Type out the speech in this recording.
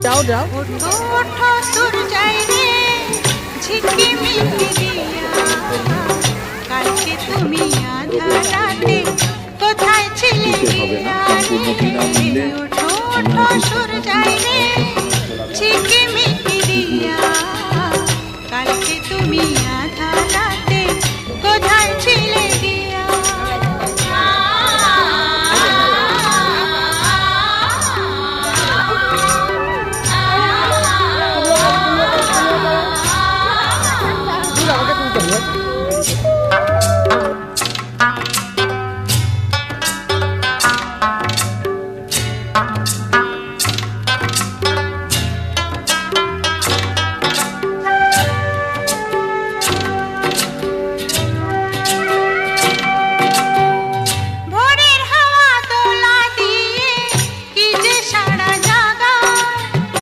যাও যাও ওঠো ওঠো সূর্যাই রে ঝিকিমিকি দিয়া কালকে তুমি আধা রাতে কোথায় ছিলে গিয়া রে ওঠো ওঠো সূর্যাই রে ঝিকিমিকি